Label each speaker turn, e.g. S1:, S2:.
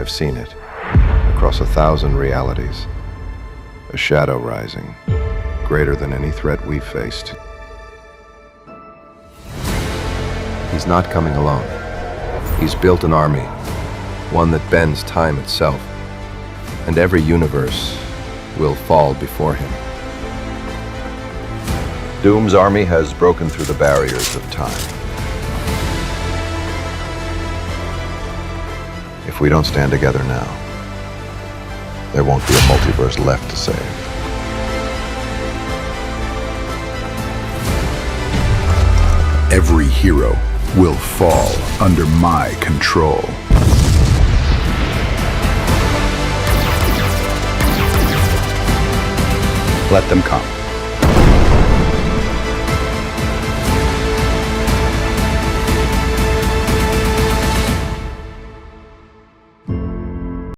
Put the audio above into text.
S1: I've seen it. Across 1,000 realities. A shadow rising, greater than any threat we've faced. He's not coming alone. He's built an army, one that bends time itself, and every universe will fall before him. Doom's army has broken through the barriers of time. If we don't stand together now, there won't be a multiverse left to save.
S2: Every hero will fall under my control. Let them come.